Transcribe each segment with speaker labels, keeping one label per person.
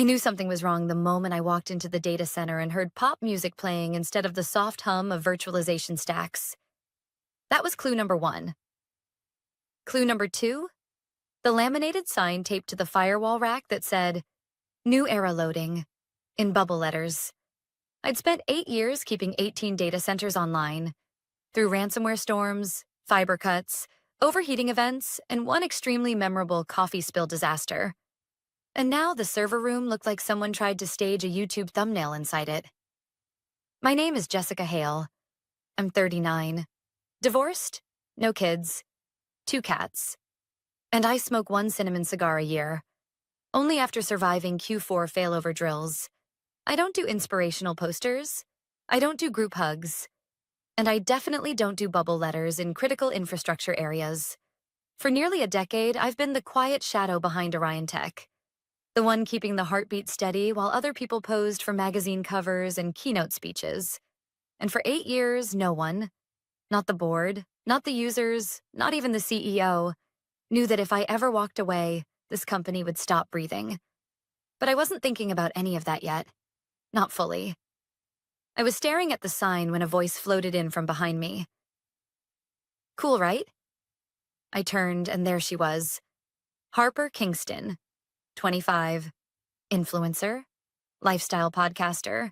Speaker 1: I knew something was wrong the moment I walked into the data center and heard pop music playing instead of the soft hum of virtualization stacks. That was clue number one. Clue number two? The laminated sign taped to the firewall rack that said, New Era Loading, in bubble letters. I'd spent 8 years keeping 18 data centers online, through ransomware storms, fiber cuts, overheating events, and one extremely memorable coffee spill disaster. And now the server room looked like someone tried to stage a YouTube thumbnail inside it. My name is Jessica Hale. I'm 39. Divorced? No kids. 2 cats. And I smoke 1 cinnamon cigar a year, only after surviving Q4 failover drills. I don't do inspirational posters. I don't do group hugs. And I definitely don't do bubble letters in critical infrastructure areas. For nearly a decade, I've been the quiet shadow behind Orion Tech, the one keeping the heartbeat steady while other people posed for magazine covers and keynote speeches. And for 8 years, no one, not the board, not the users, not even the CEO, knew that if I ever walked away, this company would stop breathing. But I wasn't thinking about any of that yet. Not fully. I was staring at the sign when a voice floated in from behind me. Cool, right? I turned, and there she was. Harper Kingston, 25, influencer, lifestyle podcaster,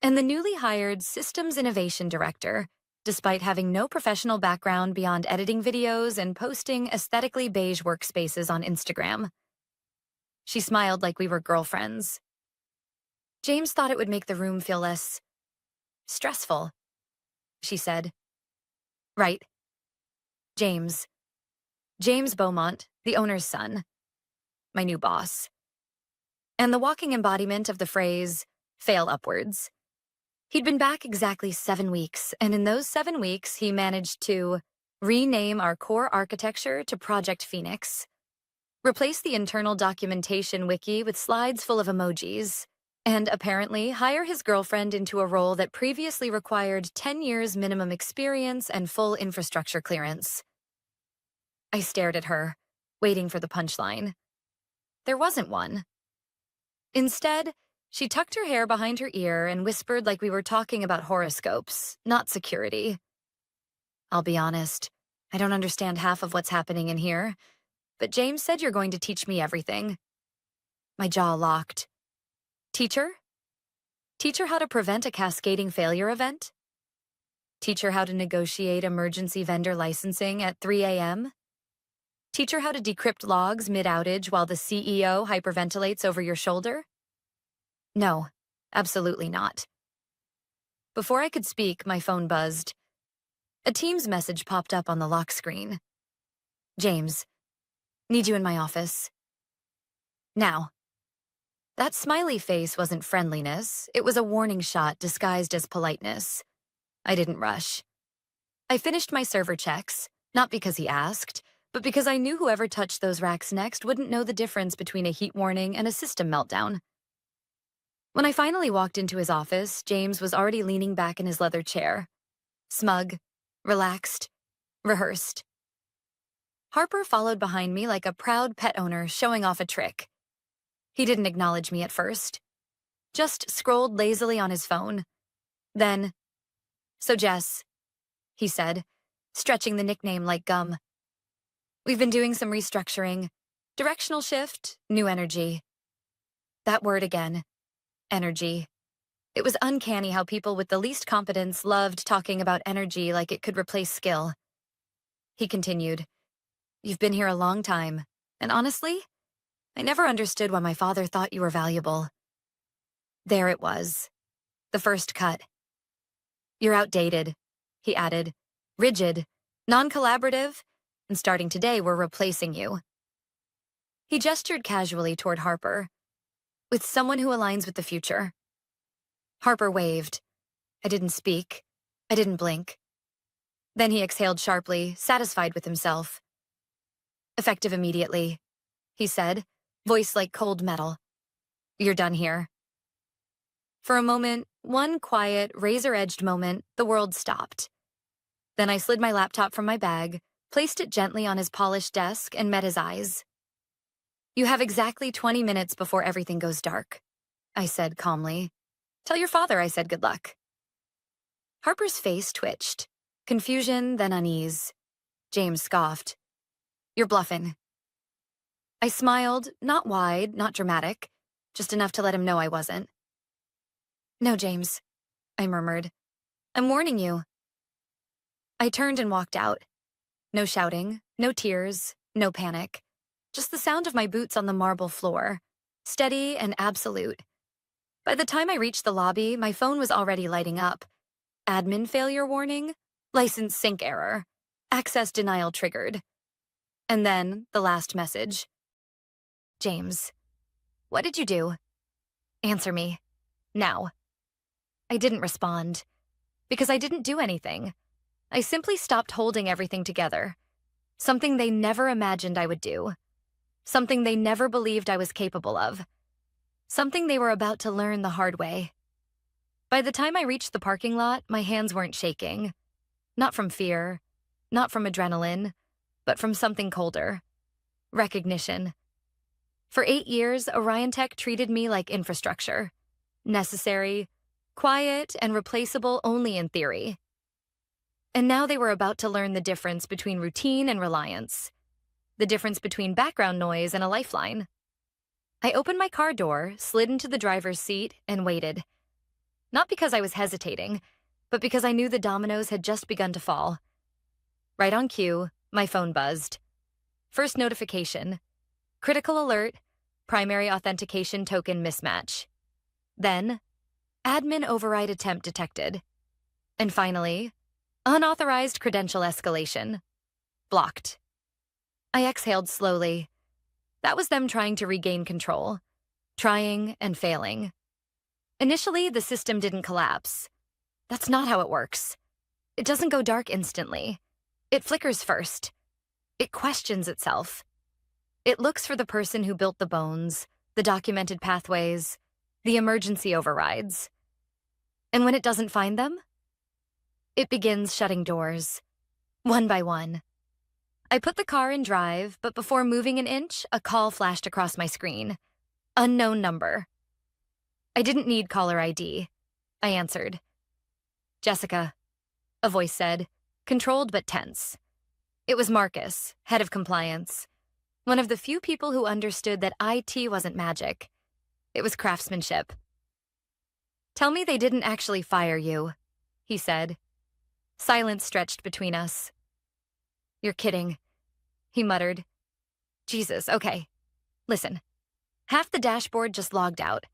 Speaker 1: and the newly hired Systems Innovation Director, despite having no professional background beyond editing videos and posting aesthetically beige workspaces on Instagram. She smiled like we were girlfriends. James thought it would make the room feel less stressful, she said. Right. James. James Beaumont, the owner's son. My new boss. And the walking embodiment of the phrase, fail upwards. He'd been back exactly 7 weeks, and in those 7 weeks, he managed to rename our core architecture to Project Phoenix, replace the internal documentation wiki with slides full of emojis, and apparently hire his girlfriend into a role that previously required 10 years minimum experience and full infrastructure clearance. I stared at her, waiting for the punchline. There wasn't one. Instead, she tucked her hair behind her ear and whispered like we were talking about horoscopes, not security. I'll be honest, I don't understand half of what's happening in here, but James said you're going to teach me everything. My jaw locked. Teach her? Teach her how to prevent a cascading failure event? Teach her how to negotiate emergency vendor licensing at 3 a.m.? Teach her how to decrypt logs mid-outage while the CEO hyperventilates over your shoulder? No, absolutely not. Before I could speak, my phone buzzed. A Teams message popped up on the lock screen. James, need you in my office. Now. That smiley face wasn't friendliness. It was a warning shot disguised as politeness. I didn't rush. I finished my server checks, not because he asked, but because I knew whoever touched those racks next wouldn't know the difference between a heat warning and a system meltdown. When I finally walked into his office, James was already leaning back in his leather chair. Smug, relaxed, rehearsed. Harper followed behind me like a proud pet owner showing off a trick. He didn't acknowledge me at first, just scrolled lazily on his phone. Then, so Jess, he said, stretching the nickname like gum. We've been doing some restructuring, directional shift, new energy. That word again, energy. It was uncanny how people with the least competence loved talking about energy like it could replace skill. He continued, You've been here a long time, and honestly, I never understood why my father thought you were valuable. There it was. The first cut. You're outdated, he added. Rigid, non-collaborative, and starting today, we're replacing you. He gestured casually toward Harper. With someone who aligns with the future. Harper waved. I didn't speak. I didn't blink. Then he exhaled sharply, satisfied with himself. Effective immediately, he said, voice like cold metal. You're done here. For a moment, one quiet, razor-edged moment, the world stopped. Then I slid my laptop from my bag, placed it gently on his polished desk, and met his eyes. You have exactly 20 minutes before everything goes dark. I said calmly. Tell your father I said good luck. Harper's face twitched. Confusion, then unease. James scoffed. You're bluffing. I smiled, not wide, not dramatic, just enough to let him know I wasn't. No, James, I murmured. I'm warning you. I turned and walked out. No shouting, no tears, no panic. Just the sound of my boots on the marble floor, steady and absolute. By the time I reached the lobby, my phone was already lighting up. Admin failure warning, license sync error, access denial triggered. And then the last message. James, what did you do? Answer me. Now. I didn't respond. Because I didn't do anything. I simply stopped holding everything together. Something they never imagined I would do. Something they never believed I was capable of. Something they were about to learn the hard way. By the time I reached the parking lot, my hands weren't shaking. Not from fear, not from adrenaline, but from something colder. Recognition. For 8 years, Orion Tech treated me like infrastructure. Necessary, quiet, and replaceable only in theory. And now they were about to learn the difference between routine and reliance. The difference between background noise and a lifeline. I opened my car door, slid into the driver's seat, and waited. Not because I was hesitating, but because I knew the dominoes had just begun to fall. Right on cue, my phone buzzed. First notification. Critical alert, primary authentication token mismatch. Then, admin override attempt detected. And finally, unauthorized credential escalation. Blocked. I exhaled slowly. That was them trying to regain control. Trying and failing. Initially, the system didn't collapse. That's not how it works. It doesn't go dark instantly. It flickers first. It questions itself. It looks for the person who built the bones, the documented pathways, the emergency overrides. And when it doesn't find them, it begins shutting doors, one by one. I put the car in drive, but before moving an inch, a call flashed across my screen. Unknown number. I didn't need caller ID. I answered. Jessica, a voice said, controlled but tense. It was Marcus, head of compliance. One of the few people who understood that IT wasn't magic. It was craftsmanship. Tell me they didn't actually fire you, he said. Silence stretched between us. You're kidding, he muttered. Jesus, okay. Listen, half the dashboard just logged out.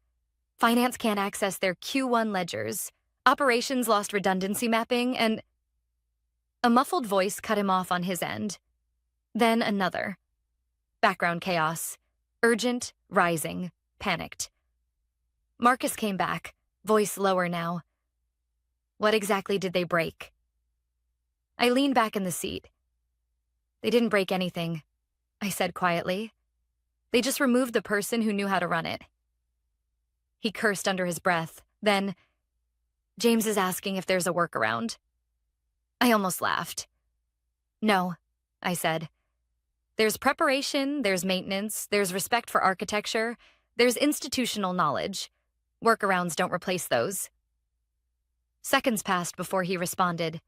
Speaker 1: Finance can't access their Q1 ledgers. Operations lost redundancy mapping, and... A muffled voice cut him off on his end. Then another. Background chaos. Urgent, rising, panicked. Marcus came back, voice lower now. What exactly did they break? I leaned back in the seat. They didn't break anything, I said quietly. They just removed the person who knew how to run it. He cursed under his breath. Then, James is asking if there's a workaround. I almost laughed. No, I said. There's preparation, there's maintenance, there's respect for architecture, there's institutional knowledge. Workarounds don't replace those. Seconds passed before he responded.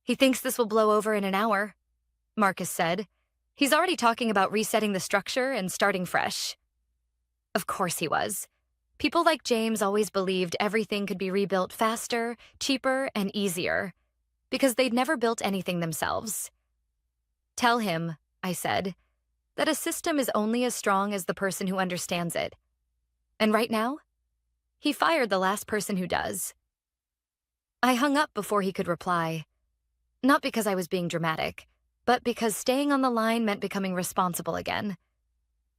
Speaker 1: He thinks this will blow over in an hour, Marcus said. He's already talking about resetting the structure and starting fresh. Of course he was. People like James always believed everything could be rebuilt faster, cheaper, and easier, because they'd never built anything themselves. Tell him, I said, that a system is only as strong as the person who understands it. And right now, he fired the last person who does. I hung up before he could reply. Not because I was being dramatic, but because staying on the line meant becoming responsible again.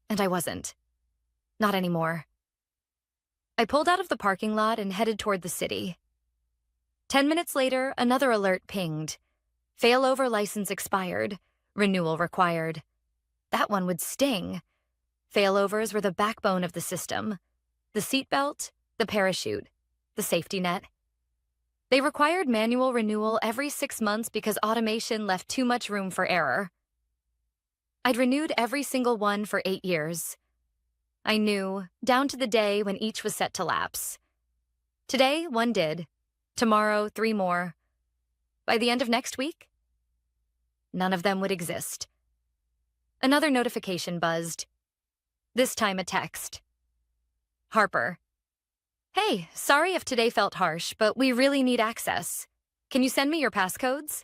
Speaker 1: And I wasn't. Not anymore. I pulled out of the parking lot and headed toward the city. 10 minutes later, another alert pinged. Failover license expired. Renewal required. That one would sting. Failovers were the backbone of the system. The seatbelt, the parachute, the safety net. They required manual renewal every 6 months because automation left too much room for error. I'd renewed every single one for 8 years. I knew, down to the day when each was set to lapse. Today, one did. Tomorrow, 3 more. By the end of next week, none of them would exist. Another notification buzzed. This time a text. Harper. Hey, sorry if today felt harsh, but we really need access. Can you send me your passcodes?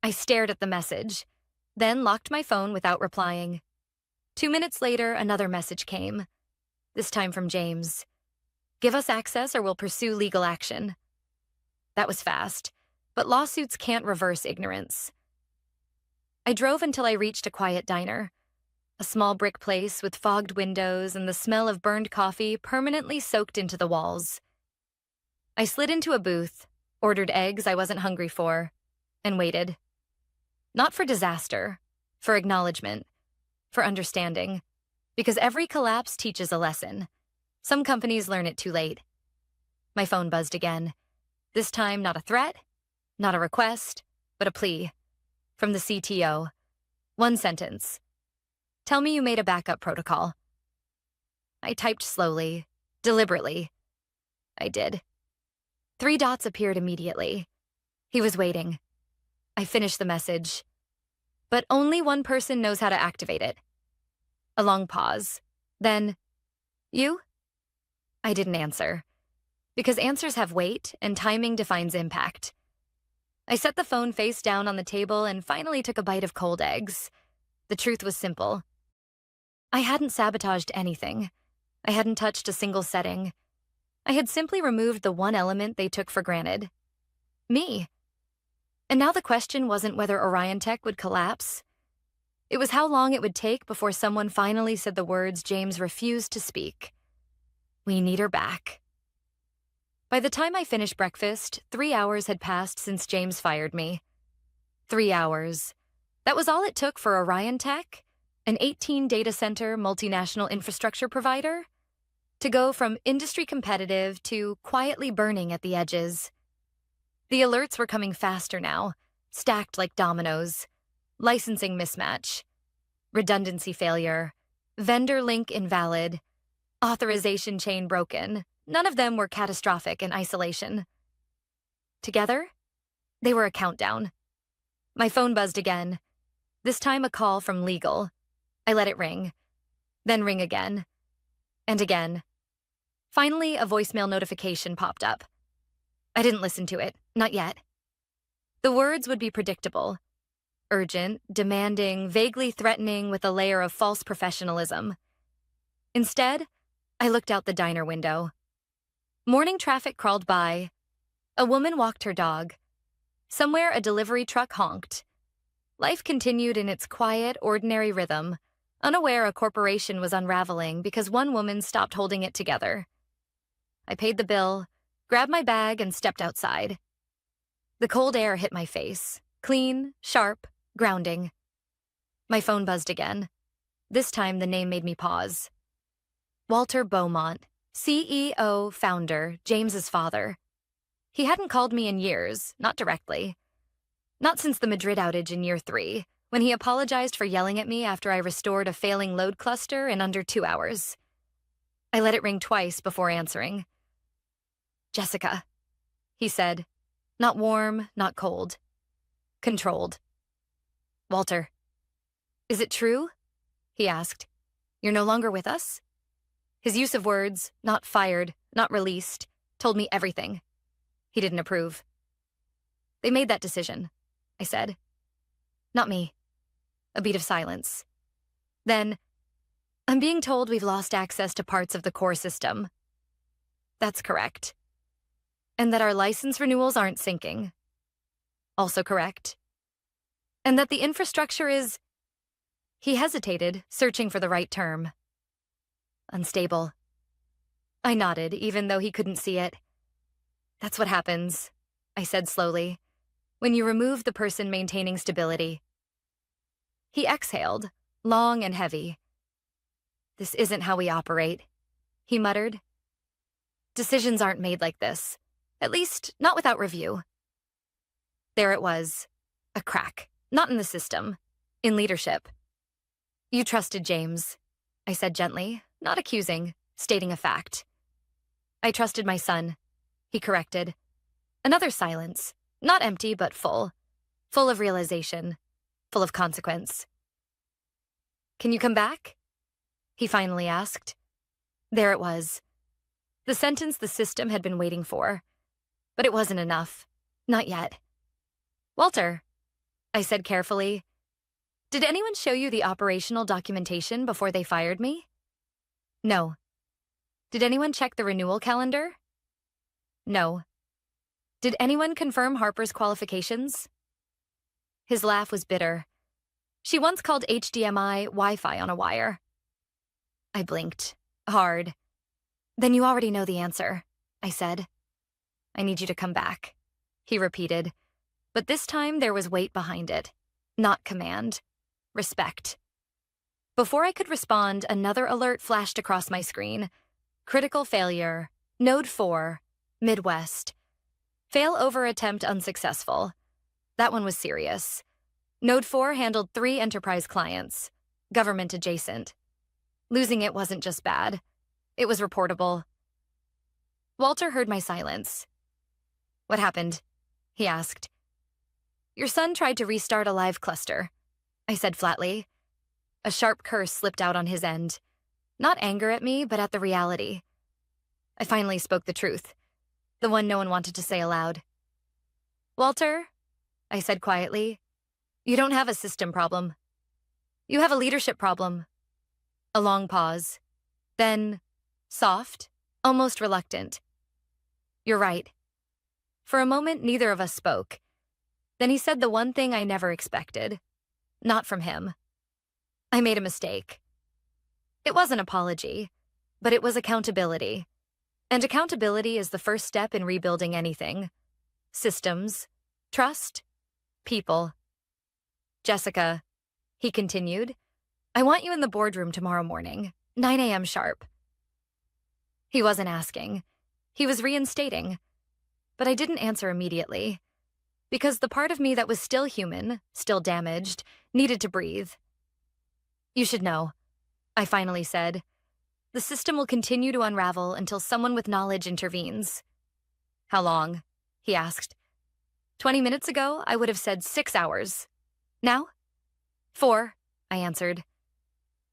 Speaker 1: I stared at the message, then locked my phone without replying. 2 minutes later, another message came, this time from James. Give us access or we'll pursue legal action. That was fast, but lawsuits can't reverse ignorance. I drove until I reached a quiet diner, a small brick place with fogged windows and the smell of burned coffee permanently soaked into the walls. I slid into a booth, ordered eggs I wasn't hungry for, and waited. Not for disaster, for acknowledgement, for understanding, because every collapse teaches a lesson. Some companies learn it too late. My phone buzzed again. This time, not a threat, not a request, but a plea. From the CTO. One sentence. Tell me you made a backup protocol. I typed slowly, deliberately. I did. 3 dots appeared immediately. He was waiting. I finished the message. But only one person knows how to activate it. A long pause. Then, you? I didn't answer. Because answers have weight, and timing defines impact. I set the phone face down on the table and finally took a bite of cold eggs. The truth was simple. I hadn't sabotaged anything. I hadn't touched a single setting. I had simply removed the one element they took for granted. Me. And now the question wasn't whether Orion Tech would collapse. It was how long it would take before someone finally said the words James refused to speak. We need her back. By the time I finished breakfast, 3 hours had passed since James fired me. 3 hours. That was all it took for Orion Tech, an 18-data center multinational infrastructure provider, to go from industry competitive to quietly burning at the edges. The alerts were coming faster now, stacked like dominoes. Licensing mismatch, redundancy failure, vendor link invalid, authorization chain broken. None of them were catastrophic in isolation. Together, they were a countdown. My phone buzzed again, this time a call from legal. I let it ring, then ring again, and again. Finally, a voicemail notification popped up. I didn't listen to it, not yet. The words would be predictable. Urgent, demanding, vaguely threatening with a layer of false professionalism. Instead, I looked out the diner window. Morning traffic crawled by. A woman walked her dog. Somewhere a delivery truck honked. Life continued in its quiet, ordinary rhythm, unaware a corporation was unraveling because one woman stopped holding it together. I paid the bill, grabbed my bag, and stepped outside. The cold air hit my face, clean, sharp, grounding. My phone buzzed again. This time, the name made me pause. Walter Beaumont, CEO, founder, James's father. He hadn't called me in years, not directly. Not since the Madrid outage in year 3, when he apologized for yelling at me after I restored a failing load cluster in under 2 hours. I let it ring twice before answering. Jessica, he said. Not warm, not cold. Controlled. Walter. Is it true? He asked. You're no longer with us? His use of words, not fired, not released, told me everything. He didn't approve. They made that decision, I said. Not me. A beat of silence. Then, I'm being told we've lost access to parts of the core system. That's correct. And that our license renewals aren't syncing. Also correct. And that the infrastructure is... He hesitated, searching for the right term. Unstable. I nodded, even though he couldn't see it. That's what happens, I said slowly, when you remove the person maintaining stability. He exhaled, long and heavy. This isn't how we operate, he muttered. Decisions aren't made like this, at least not without review. There it was, a crack, not in the system, in leadership. You trusted James, I said gently, Not accusing, stating a fact. I trusted my son, he corrected. Another silence, not empty but full. Full of realization, full of consequence. Can you come back? He finally asked. There it was. The sentence the system had been waiting for. But it wasn't enough. Not yet. Walter, I said carefully, did anyone show you the operational documentation before they fired me? No. Did anyone check the renewal calendar? No. Did anyone confirm Harper's qualifications? His laugh was bitter. She once called HDMI Wi-Fi on a wire. I blinked. Hard. Then you already know the answer, I said. I need you to come back, he repeated. But this time there was weight behind it. Not command. Respect. Before I could respond, another alert flashed across my screen. Critical failure. Node 4. Midwest. Failover attempt unsuccessful. That one was serious. Node 4 handled 3 enterprise clients. Government adjacent. Losing it wasn't just bad. It was reportable. Walter heard my silence. What happened? He asked. Your son tried to restart a live cluster, I said flatly. A sharp curse slipped out on his end. Not anger at me, but at the reality. I finally spoke the truth, the one no one wanted to say aloud. Walter, I said quietly, you don't have a system problem. You have a leadership problem. A long pause. Then, soft, almost reluctant. You're right. For a moment, neither of us spoke. Then he said the one thing I never expected. Not from him. I made a mistake. It was an apology, but it was accountability. And accountability is the first step in rebuilding anything. Systems, trust, people. Jessica, he continued, I want you in the boardroom tomorrow morning, 9 a.m. sharp. He wasn't asking. He was reinstating. But I didn't answer immediately. Because the part of me that was still human, still damaged, needed to breathe. You should know, I finally said. The system will continue to unravel until someone with knowledge intervenes. How long? He asked. 20 minutes ago, I would have said 6 hours. Now? 4, I answered.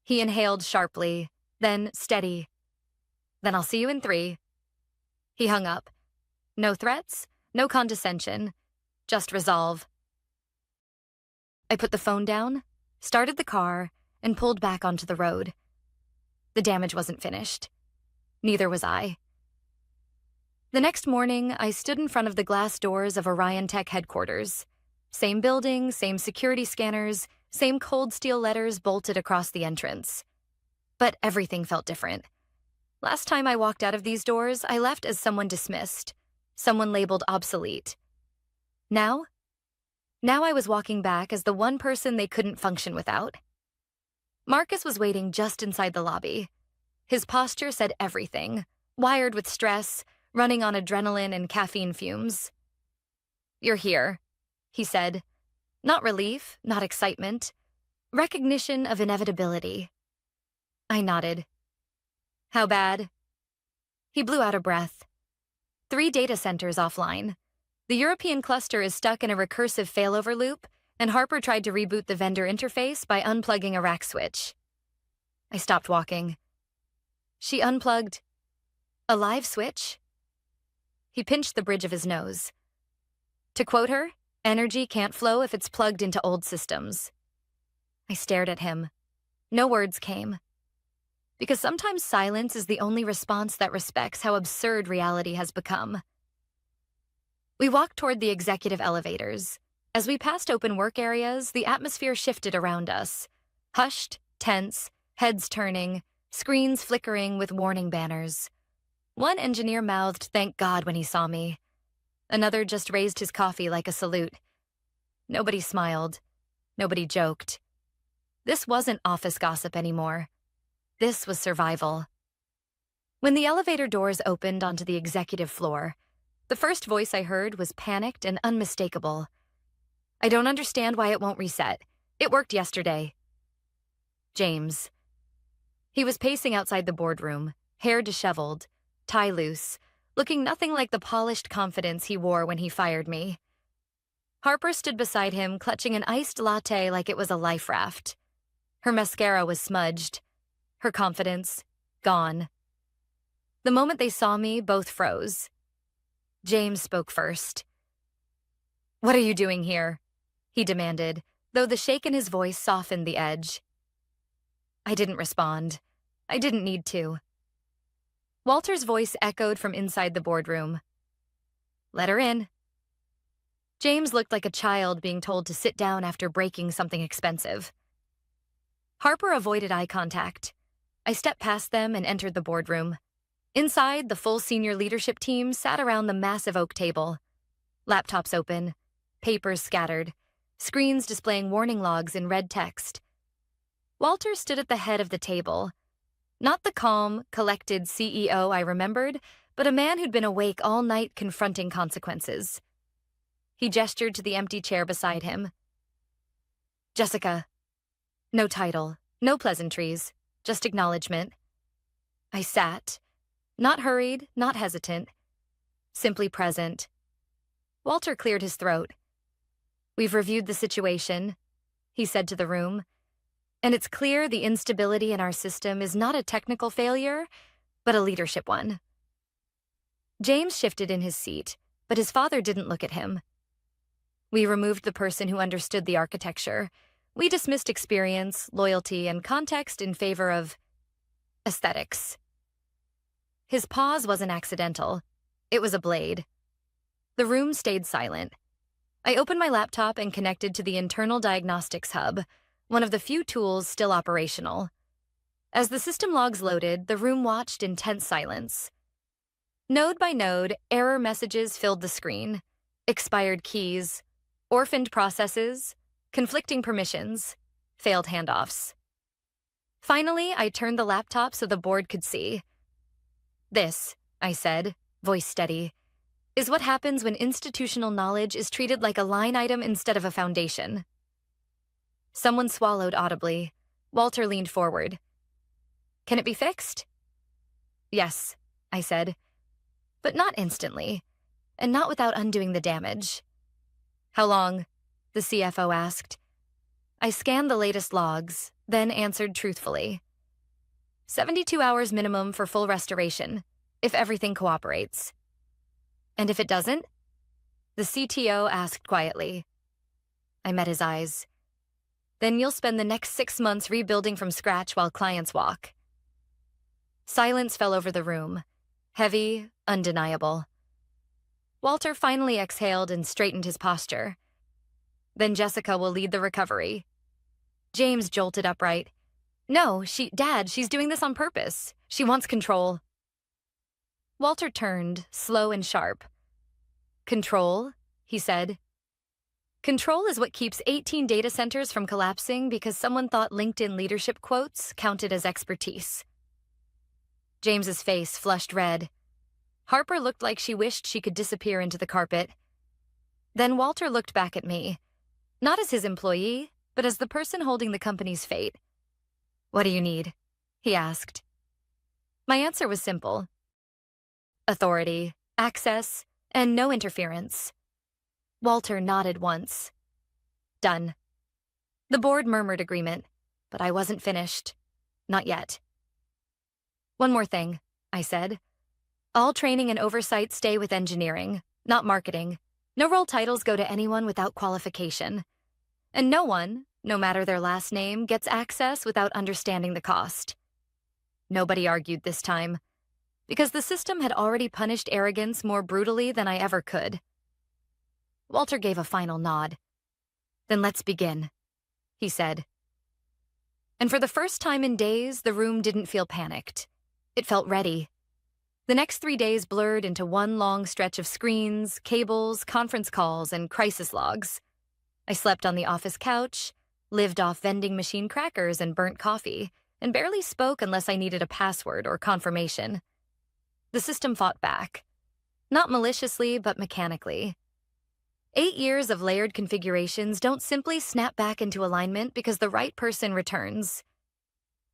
Speaker 1: He inhaled sharply, then steady. Then I'll see you in 3. He hung up. No threats, no condescension, just resolve. I put the phone down, started the car, and pulled back onto the road. The damage wasn't finished. Neither was I. The next morning, I stood in front of the glass doors of Orion Tech headquarters. Same building, same security scanners, same cold steel letters bolted across the entrance. But everything felt different. Last time I walked out of these doors, I left as someone dismissed, someone labeled obsolete. Now I was walking back as the one person they couldn't function without. Marcus was waiting just inside the lobby. His posture said everything, wired with stress, running on adrenaline and caffeine fumes. You're here, he said. Not relief, not excitement. Recognition of inevitability. I nodded. How bad? He blew out a breath. 3 data centers offline. The European cluster is stuck in a recursive failover loop, and Harper tried to reboot the vendor interface by unplugging a rack switch. I stopped walking. She unplugged a live switch? He pinched the bridge of his nose. To quote her, energy can't flow if it's plugged into old systems. I stared at him. No words came. Because sometimes silence is the only response that respects how absurd reality has become. We walked toward the executive elevators. As we passed open work areas, the atmosphere shifted around us. Hushed, tense, heads turning, screens flickering with warning banners. One engineer mouthed, "Thank God," when he saw me. Another just raised his coffee like a salute. Nobody smiled. Nobody joked. This wasn't office gossip anymore. This was survival. When the elevator doors opened onto the executive floor, the first voice I heard was panicked and unmistakable. I don't understand why it won't reset. It worked yesterday. James. He was pacing outside the boardroom, hair disheveled, tie loose, looking nothing like the polished confidence he wore when he fired me. Harper stood beside him, clutching an iced latte like it was a life raft. Her mascara was smudged, her confidence gone. The moment they saw me, both froze. James spoke first. "What are you doing here?" he demanded, though the shake in his voice softened the edge. I didn't respond. I didn't need to. Walter's voice echoed from inside the boardroom. "Let her in." James looked like a child being told to sit down after breaking something expensive. Harper avoided eye contact. I stepped past them and entered the boardroom. Inside, the full senior leadership team sat around the massive oak table. Laptops open, papers scattered, screens displaying warning logs in red text. Walter stood at the head of the table. Not the calm, collected CEO I remembered, but a man who'd been awake all night confronting consequences. He gestured to the empty chair beside him. "Jessica." No title, no pleasantries, just acknowledgement. I sat. Not hurried, not hesitant. Simply present. Walter cleared his throat. "We've reviewed the situation," he said to the room, "and it's clear the instability in our system is not a technical failure, but a leadership one." James shifted in his seat, but his father didn't look at him. We removed the person who understood the architecture. We dismissed experience, loyalty, and context in favor of aesthetics. His pause wasn't accidental. It was a blade. The room stayed silent. I opened my laptop and connected to the internal diagnostics hub, one of the few tools still operational. As the system logs loaded, the room watched in tense silence. Node by node, error messages filled the screen. Expired keys, orphaned processes, conflicting permissions, failed handoffs. Finally, I turned the laptop so the board could see. "This," I said, voice steady, "is what happens when institutional knowledge is treated like a line item instead of a foundation." Someone swallowed audibly. Walter leaned forward. "Can it be fixed?" "Yes," I said, "but not instantly, and not without undoing the damage." "How long?" the CFO asked. I scanned the latest logs, then answered truthfully. 72 hours minimum for full restoration, if everything cooperates. "And if it doesn't?" the CTO asked quietly. I met his eyes. "Then you'll spend the next 6 months rebuilding from scratch while clients walk." Silence fell over the room, heavy, undeniable. Walter finally exhaled and straightened his posture. "Then Jessica will lead the recovery." James jolted upright. "No, Dad, she's doing this on purpose. She wants control." Walter turned, slow and sharp. "Control?" he said. "Control is what keeps 18 data centers from collapsing because someone thought LinkedIn leadership quotes counted as expertise." James's face flushed red. Harper looked like she wished she could disappear into the carpet. Then Walter looked back at me, not as his employee, but as the person holding the company's fate. "What do you need?" he asked. My answer was simple. Authority, access, and no interference. Walter nodded once. "Done." The board murmured agreement, but I wasn't finished. Not yet. "One more thing," I said. "All training and oversight stay with engineering, not marketing. No role titles go to anyone without qualification. And no one, no matter their last name, gets access without understanding the cost." Nobody argued this time, because the system had already punished arrogance more brutally than I ever could. Walter gave a final nod. "Then let's begin," he said. And for the first time in days, the room didn't feel panicked. It felt ready. The next 3 days blurred into one long stretch of screens, cables, conference calls, and crisis logs. I slept on the office couch, lived off vending machine crackers and burnt coffee, and barely spoke unless I needed a password or confirmation. The system fought back. Not maliciously, but mechanically. 8 years of layered configurations don't simply snap back into alignment because the right person returns.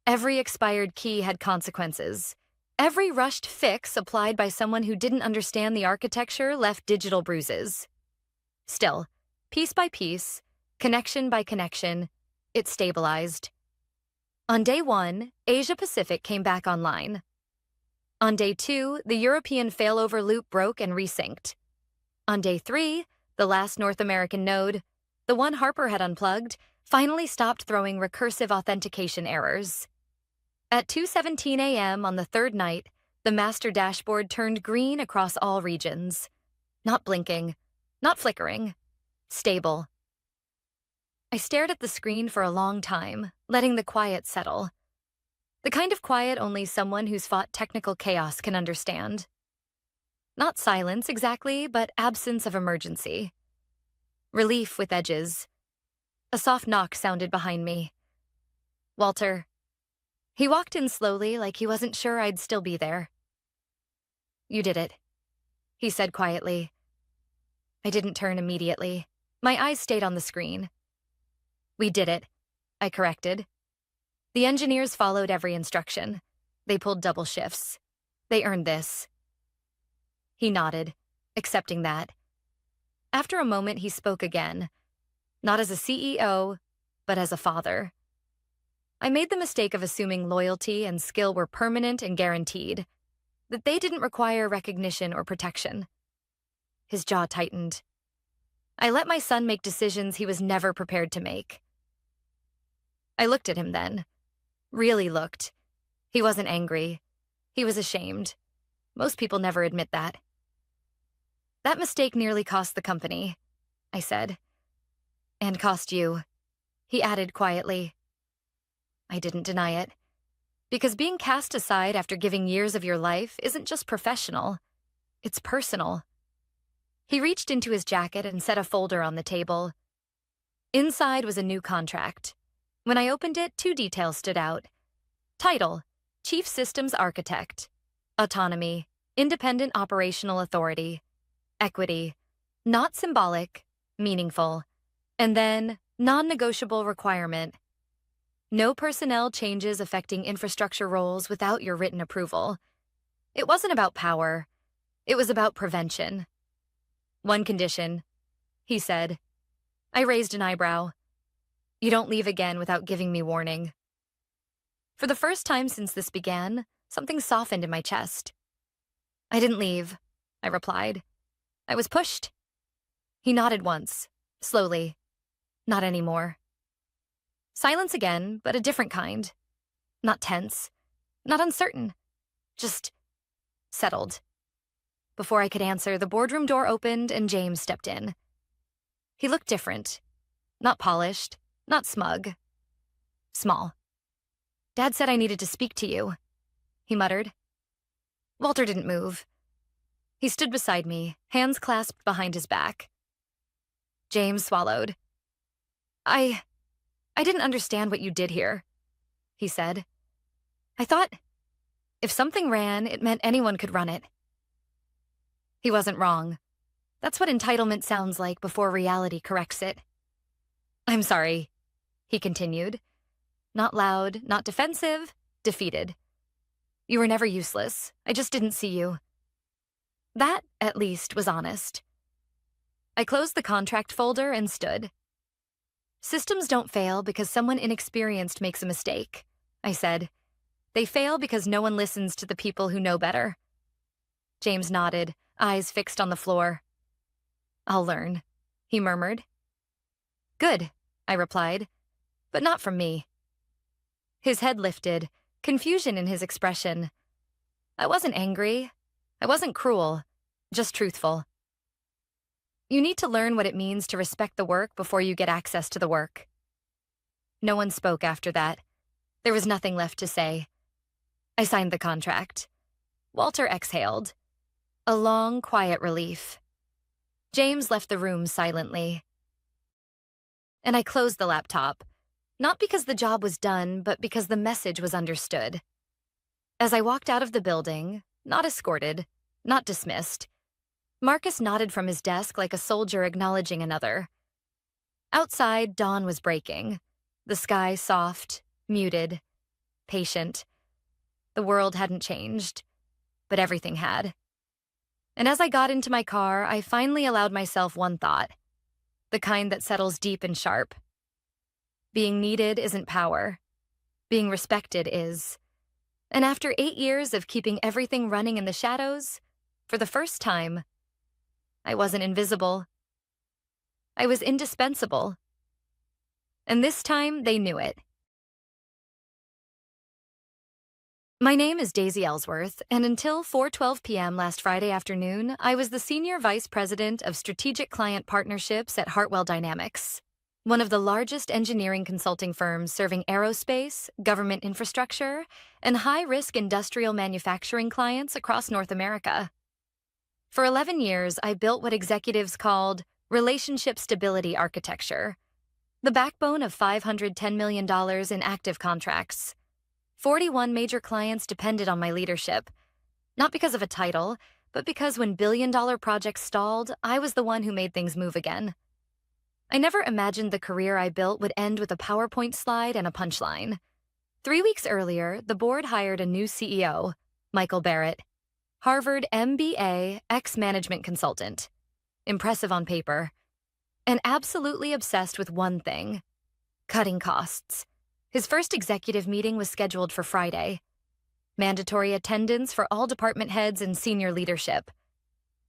Speaker 1: Every expired key had consequences. Every rushed fix applied by someone who didn't understand the architecture left digital bruises. Still, piece by piece, connection by connection, it stabilized. On day 1, Asia Pacific came back online. On day 2, the European failover loop broke and resynced. On day 3, the last North American node, the one Harper had unplugged, finally stopped throwing recursive authentication errors. At 2:17 a.m. on the third night, the master dashboard turned green across all regions. Not blinking, not flickering, stable. I stared at the screen for a long time, letting the quiet settle. The kind of quiet only someone who's fought technical chaos can understand. Not silence exactly, but absence of emergency. Relief with edges. A soft knock sounded behind me. Walter. He walked in slowly, like he wasn't sure I'd still be there. "You did it," he said quietly. I didn't turn immediately. My eyes stayed on the screen. "We did it," I corrected. The engineers followed every instruction. They pulled double shifts. They earned this. He nodded, accepting that. After a moment, he spoke again. Not as a CEO, but as a father. I made the mistake of assuming loyalty and skill were permanent and guaranteed, that they didn't require recognition or protection. His jaw tightened. I let my son make decisions he was never prepared to make. I looked at him then. Really looked. He wasn't angry. He was ashamed. Most people never admit that. "That mistake nearly cost the company," I said. "And cost you," he added quietly. I didn't deny it. Because being cast aside after giving years of your life isn't just professional. It's personal. He reached into his jacket and set a folder on the table. Inside was a new contract. When I opened it, 2 details stood out. Title: Chief Systems Architect. Autonomy: Independent Operational Authority. Equity: Not symbolic, meaningful. And then, non-negotiable requirement: no personnel changes affecting infrastructure roles without your written approval. It wasn't about power. It was about prevention. "One condition," he said. I raised an eyebrow. "You don't leave again without giving me warning." For the first time since this began, something softened in my chest. "I didn't leave," I replied. "I was pushed." He nodded once, slowly. "Not anymore." Silence again, but a different kind. Not tense, not uncertain, just settled. Before I could answer, the boardroom door opened and James stepped in. He looked different. Not polished, not smug. Small. "Dad said I needed to speak to you," he muttered. Walter didn't move. He stood beside me, hands clasped behind his back. James swallowed. I didn't understand what you did here," he said. "I thought if something ran, it meant anyone could run it." He wasn't wrong. That's what entitlement sounds like before reality corrects it. "I'm sorry," he continued. Not loud, not defensive, defeated. "You were never useless. I just didn't see you." That, at least, was honest. I closed the contract folder and stood. "Systems don't fail because someone inexperienced makes a mistake," I said. "They fail because no one listens to the people who know better." James nodded, eyes fixed on the floor. "I'll learn," he murmured. "Good," I replied, "but not from me." His head lifted, confusion in his expression. I wasn't angry. I wasn't cruel, just truthful. "You need to learn what it means to respect the work before you get access to the work." No one spoke after that. There was nothing left to say. I signed the contract. Walter exhaled. A long, quiet relief. James left the room silently. And I closed the laptop, not because the job was done, but because the message was understood. As I walked out of the building, not escorted, not dismissed, Marcus nodded from his desk like a soldier acknowledging another. Outside, dawn was breaking. The sky soft, muted, patient. The world hadn't changed, but everything had. And as I got into my car, I finally allowed myself one thought, the kind that settles deep and sharp. Being needed isn't power. Being respected is. And after 8 years of keeping everything running in the shadows, for the first time, I wasn't invisible. I was indispensable. And this time, they knew it. My name is Daisy Ellsworth, and until 4:12 p.m. last Friday afternoon, I was the Senior Vice President of Strategic Client Partnerships at Hartwell Dynamics, one of the largest engineering consulting firms serving aerospace, government infrastructure, and high-risk industrial manufacturing clients across North America. For 11 years, I built what executives called relationship stability architecture, the backbone of $510 million in active contracts. 41 major clients depended on my leadership, not because of a title, but because when billion-dollar projects stalled, I was the one who made things move again. I never imagined the career I built would end with a PowerPoint slide and a punchline. 3 weeks earlier, the board hired a new CEO, Michael Barrett, Harvard MBA ex-management consultant. Impressive on paper, and absolutely obsessed with one thing: cutting costs. His first executive meeting was scheduled for Friday. Mandatory attendance for all department heads and senior leadership.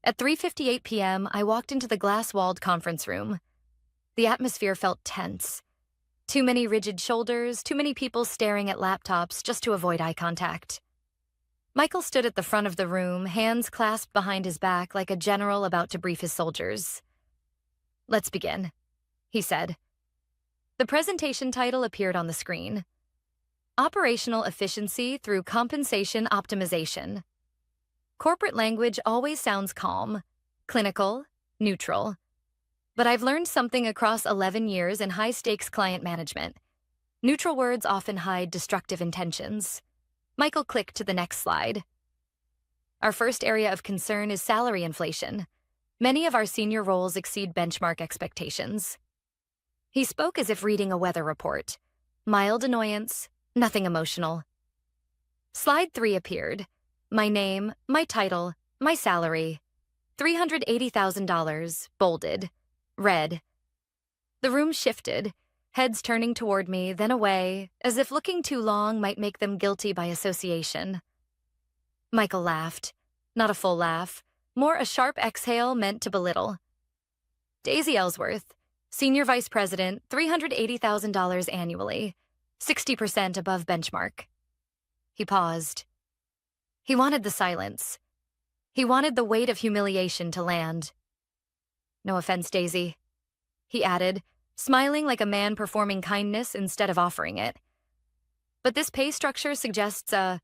Speaker 1: At 3:58 p.m., I walked into the glass-walled conference room. The atmosphere felt tense. Too many rigid shoulders, too many people staring at laptops just to avoid eye contact. Michael stood at the front of the room, hands clasped behind his back like a general about to brief his soldiers. "Let's begin," he said. The presentation title appeared on the screen: Operational Efficiency Through Compensation Optimization. Corporate language always sounds calm, clinical, neutral. But I've learned something across 11 years in high-stakes client management. Neutral words often hide destructive intentions. Michael clicked to the next slide. Our first area of concern is salary inflation. Many of our senior roles exceed benchmark expectations. He spoke as if reading a weather report. Mild annoyance, nothing emotional. Slide 3 appeared. My name, my title, my salary. $380,000, bolded. Red. The room shifted, heads turning toward me, then away, as if looking too long might make them guilty by association. Michael laughed. Not a full laugh, more a sharp exhale meant to belittle. Daisy Ellsworth, Senior Vice President, $380,000 annually, 60% above benchmark. He paused. He wanted the silence. He wanted the weight of humiliation to land. "No offense, Daisy," he added, smiling like a man performing kindness instead of offering it. "But this pay structure suggests a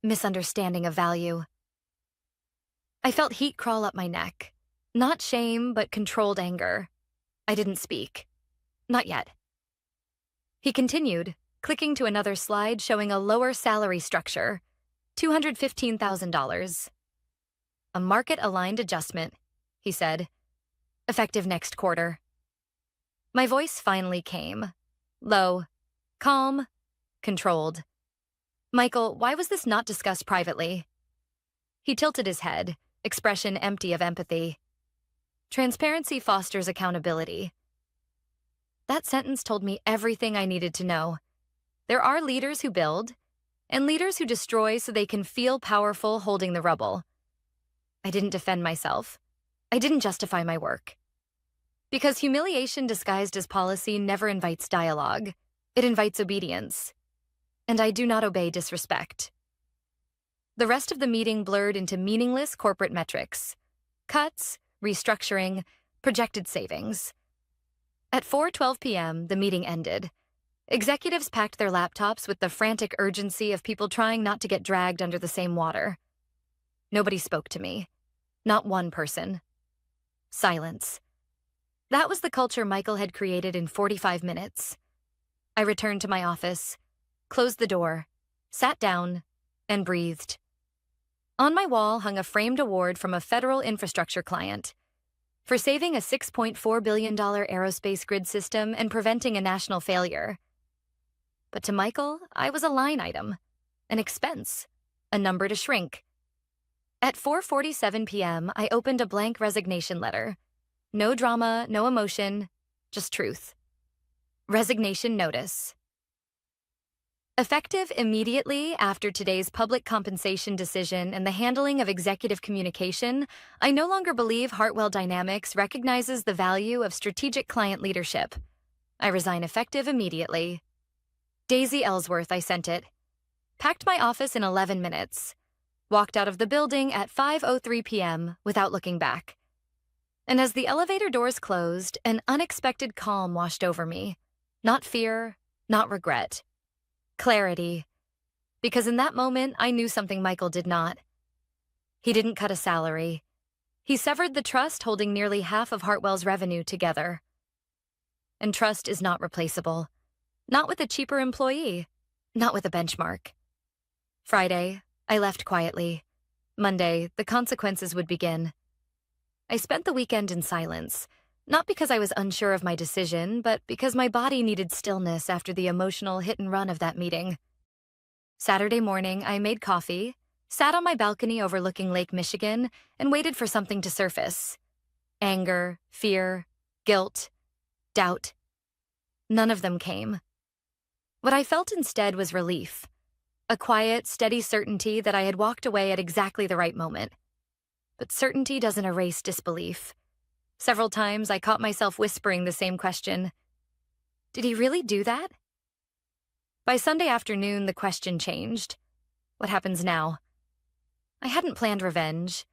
Speaker 1: misunderstanding of value." I felt heat crawl up my neck. Not shame, but controlled anger. I didn't speak. Not yet. He continued, clicking to another slide showing a lower salary structure, $215,000. "A market-aligned adjustment," he said, "effective next quarter." My voice finally came. Low, calm, controlled. "Michael, why was this not discussed privately?" He tilted his head, expression empty of empathy. "Transparency fosters accountability." That sentence told me everything I needed to know. There are leaders who build, and leaders who destroy so they can feel powerful holding the rubble. I didn't defend myself. I didn't justify my work. Because humiliation disguised as policy never invites dialogue. It invites obedience. And I do not obey disrespect. The rest of the meeting blurred into meaningless corporate metrics. Cuts, restructuring, projected savings. At 4:12 p.m., the meeting ended. Executives packed their laptops with the frantic urgency of people trying not to get dragged under the same water. Nobody spoke to me. Not one person. Silence. That was the culture Michael had created in 45 minutes. I returned to my office, closed the door, sat down, and breathed. On my wall hung a framed award from a federal infrastructure client for saving a $6.4 billion aerospace grid system and preventing a national failure. But to Michael, I was a line item, an expense, a number to shrink. At 4:47 p.m., I opened a blank resignation letter. No drama, no emotion, just truth. Resignation notice. Effective immediately after today's public compensation decision and the handling of executive communication, I no longer believe Hartwell Dynamics recognizes the value of strategic client leadership. I resign effective immediately. Daisy Ellsworth, I sent it. Packed my office in 11 minutes. Walked out of the building at 5:03 p.m. without looking back. And as the elevator doors closed, an unexpected calm washed over me. Not fear, not regret. Clarity. Because in that moment, I knew something Michael did not. He didn't cut a salary. He severed the trust holding nearly half of Hartwell's revenue together. And trust is not replaceable. Not with a cheaper employee. Not with a benchmark. Friday, I left quietly. Monday, the consequences would begin. I spent the weekend in silence, not because I was unsure of my decision, but because my body needed stillness after the emotional hit and run of that meeting. Saturday morning, I made coffee, sat on my balcony overlooking Lake Michigan, and waited for something to surface. Anger, fear, guilt, doubt. None of them came. What I felt instead was relief. A quiet, steady certainty that I had walked away at exactly the right moment. But certainty doesn't erase disbelief. Several times I caught myself whispering the same question. Did he really do that? By Sunday afternoon, the question changed. What happens now? I hadn't planned revenge.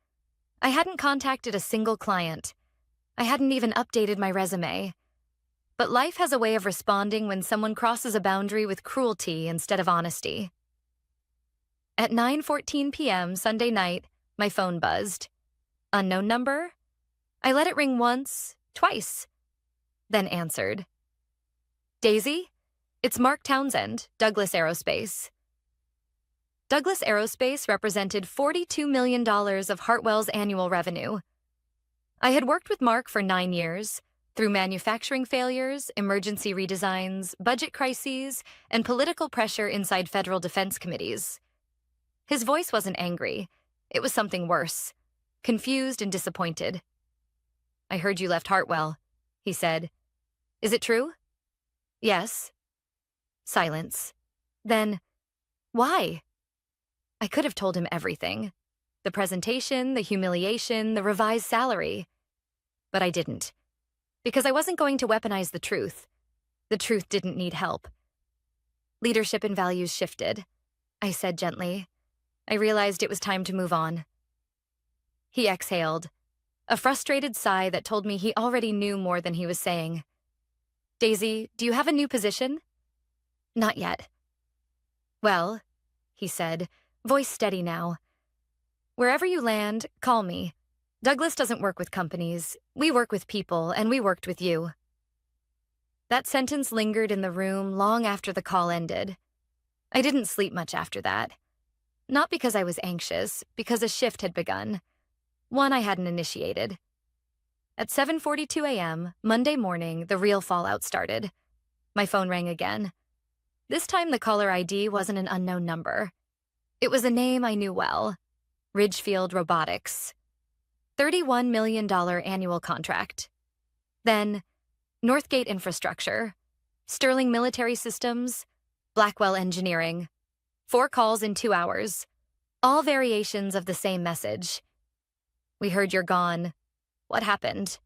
Speaker 1: I hadn't contacted a single client. I hadn't even updated my resume. But life has a way of responding when someone crosses a boundary with cruelty instead of honesty. At 9:14 p.m. Sunday night, my phone buzzed. Unknown number? I let it ring once, twice, then answered. Daisy? It's Mark Townsend, Douglas Aerospace. Douglas Aerospace represented $42 million of Hartwell's annual revenue. I had worked with Mark for 9 years, through manufacturing failures, emergency redesigns, budget crises, and political pressure inside federal defense committees. His voice wasn't angry. It was something worse. Confused and disappointed. I heard you left Hartwell, he said. Is it true? Yes. Silence. Then, why? I could have told him everything. The presentation, the humiliation, the revised salary. But I didn't. Because I wasn't going to weaponize the truth. The truth didn't need help. Leadership and values shifted, I said gently. I realized it was time to move on. He exhaled, a frustrated sigh that told me he already knew more than he was saying. Daisy, do you have a new position? Not yet. Well, he said, voice steady now. Wherever you land, call me. Douglas doesn't work with companies. We work with people, and we worked with you. That sentence lingered in the room long after the call ended. I didn't sleep much after that. Not because I was anxious, because a shift had begun. One I hadn't initiated. At 7:42 a.m., Monday morning, the real fallout started. My phone rang again. This time the caller ID wasn't an unknown number. It was a name I knew well. Ridgefield Robotics. $31 million annual contract. Then, Northgate Infrastructure. Sterling Military Systems. Blackwell Engineering. 4 calls in 2 hours. All variations of the same message. We heard you're gone. What happened?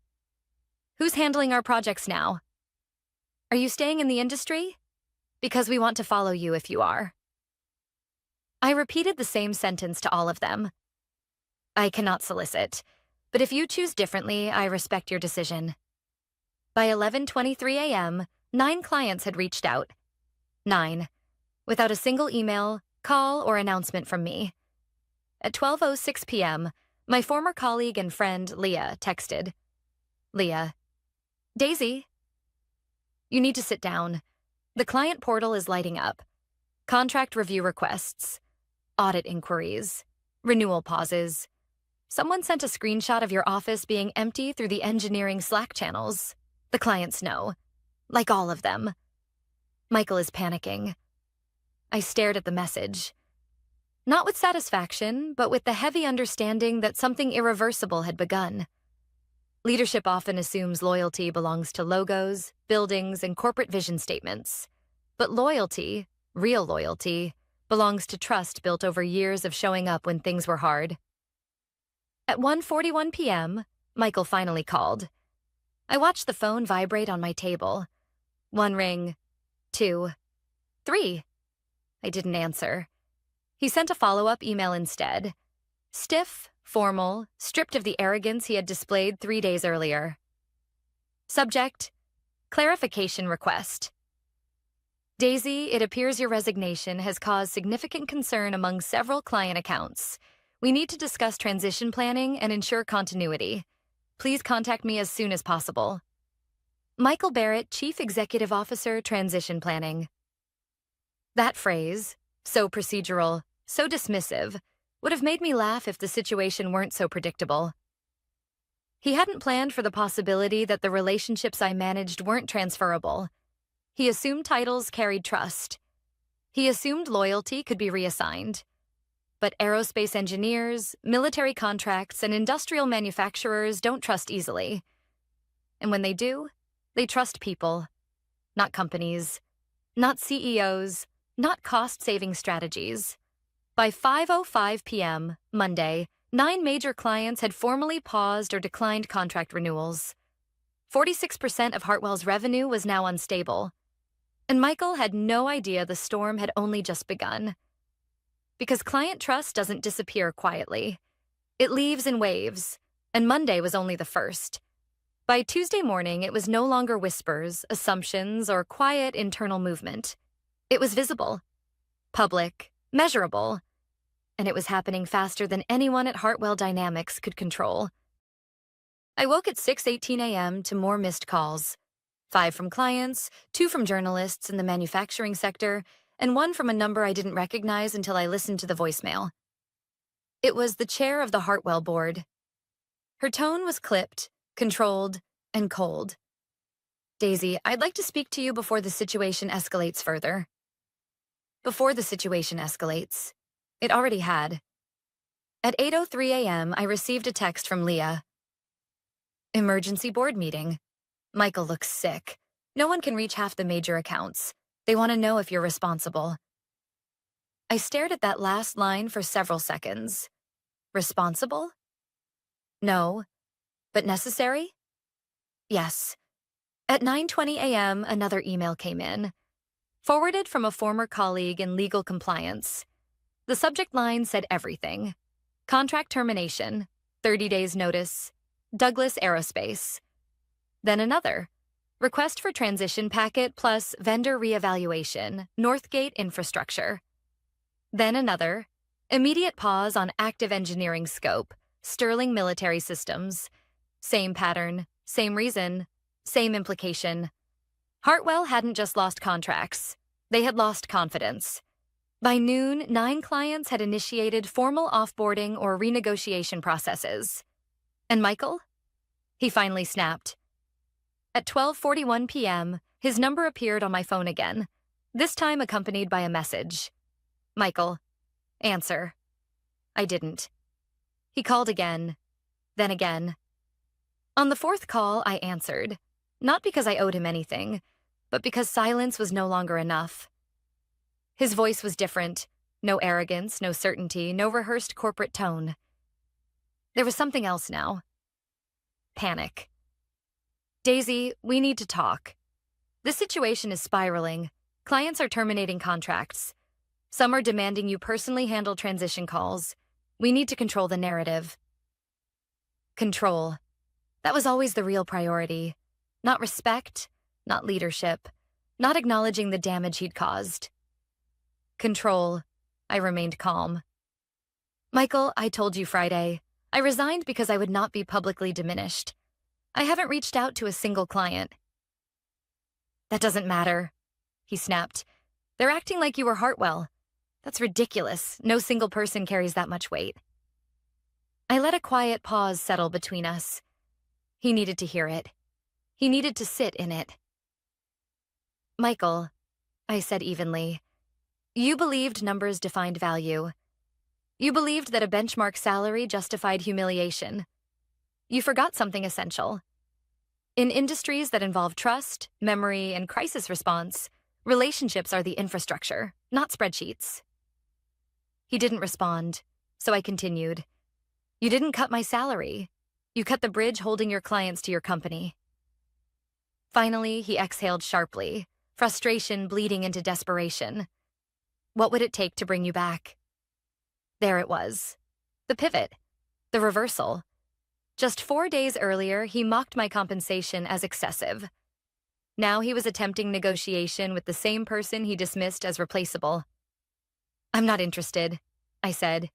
Speaker 1: Who's handling our projects now? Are you staying in the industry? Because we want to follow you if you are. I repeated the same sentence to all of them. I cannot solicit, but if you choose differently, I respect your decision. By 11:23 a.m., 9 clients had reached out. 9. Without a single email, call, or announcement from me. At 12:06 p.m., my former colleague and friend, Leah, texted. Leah, Daisy, you need to sit down. The client portal is lighting up. Contract review requests, audit inquiries, renewal pauses. Someone sent a screenshot of your office being empty through the engineering Slack channels. The clients know. Like all of them. Michael is panicking. I stared at the message. Not with satisfaction, but with the heavy understanding that something irreversible had begun. Leadership often assumes loyalty belongs to logos, buildings, and corporate vision statements. But loyalty, real loyalty, belongs to trust built over years of showing up when things were hard. At 1:41 p.m., Michael finally called. I watched the phone vibrate on my table. 1 ring, 2, 3. I didn't answer. He sent a follow-up email instead. Stiff, formal, stripped of the arrogance he had displayed 3 days earlier. Subject: clarification request. Daisy, it appears your resignation has caused significant concern among several client accounts. We need to discuss transition planning and ensure continuity. Please contact me as soon as possible. Michael Barrett, Chief Executive Officer, Transition Planning. That phrase, so procedural, so dismissive, would have made me laugh if the situation weren't so predictable. He hadn't planned for the possibility that the relationships I managed weren't transferable. He assumed titles carried trust. He assumed loyalty could be reassigned. But aerospace engineers, military contracts, and industrial manufacturers don't trust easily. And when they do, they trust people, not companies, not CEOs, not cost-saving strategies. By 5:05 p.m., Monday, 9 major clients had formally paused or declined contract renewals. 46% of Hartwell's revenue was now unstable. And Michael had no idea the storm had only just begun. Because client trust doesn't disappear quietly. It leaves in waves, and Monday was only the first. By Tuesday morning, it was no longer whispers, assumptions, or quiet internal movement. It was visible, public, measurable, and it was happening faster than anyone at Hartwell Dynamics could control. I woke at 6:18 a.m. to more missed calls. 5 from clients, 2 from journalists in the manufacturing sector, and 1 from a number I didn't recognize until I listened to the voicemail. It was the chair of the Hartwell board. Her tone was clipped, controlled, and cold. Daisy, I'd like to speak to you before the situation escalates further. Before the situation escalates. It already had. At 8:03 a.m., I received a text from Leah. Emergency board meeting. Michael looks sick. No one can reach half the major accounts. They want to know if you're responsible. I stared at that last line for several seconds. Responsible? No. But necessary? Yes. At 9:20 a.m., another email came in. Forwarded from a former colleague in legal compliance. The subject line said everything. Contract termination, 30 days notice, Douglas Aerospace. Then another. Request for transition packet plus vendor reevaluation, Northgate Infrastructure. Then another. Immediate pause on active engineering scope, Sterling Military Systems. Same pattern, same reason, same implication. Hartwell hadn't just lost contracts. They had lost confidence. By noon, 9 clients had initiated formal offboarding or renegotiation processes. And Michael? He finally snapped. At 12:41 p.m., his number appeared on my phone again, this time accompanied by a message. Michael, answer. I didn't. He called again, then again. On the 4th call, I answered, not because I owed him anything, but because silence was no longer enough. His voice was different, no arrogance, no certainty, no rehearsed corporate tone. There was something else now. Panic. Daisy, we need to talk. This situation is spiraling. Clients are terminating contracts. Some are demanding you personally handle transition calls. We need to control the narrative. Control. That was always the real priority. Not respect, not leadership, not acknowledging the damage he'd caused. Control. I remained calm. Michael, I told you Friday. I resigned because I would not be publicly diminished. I haven't reached out to a single client. That doesn't matter, he snapped. They're acting like you were Hartwell. That's ridiculous. No single person carries that much weight. I let a quiet pause settle between us. He needed to hear it. He needed to sit in it. Michael, I said evenly. You believed numbers defined value. You believed that a benchmark salary justified humiliation. You forgot something essential. In industries that involve trust, memory, and crisis response, relationships are the infrastructure, not spreadsheets. He didn't respond, so I continued. You didn't cut my salary. You cut the bridge holding your clients to your company. Finally, he exhaled sharply, frustration bleeding into desperation. What would it take to bring you back? There it was. The pivot. The reversal. Just 4 days earlier, he mocked my compensation as excessive. Now he was attempting negotiation with the same person he dismissed as replaceable. I'm not interested, I said.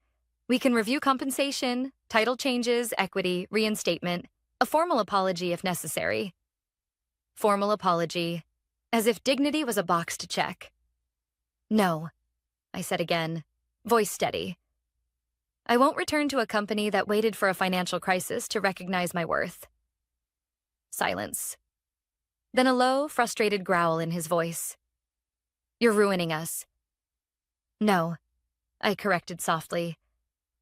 Speaker 1: We can review compensation, title changes, equity, reinstatement, a formal apology if necessary. Formal apology, as if dignity was a box to check. No, I said again, voice steady. I won't return to a company that waited for a financial crisis to recognize my worth. Silence. Then a low, frustrated growl in his voice. You're ruining us. No, I corrected softly.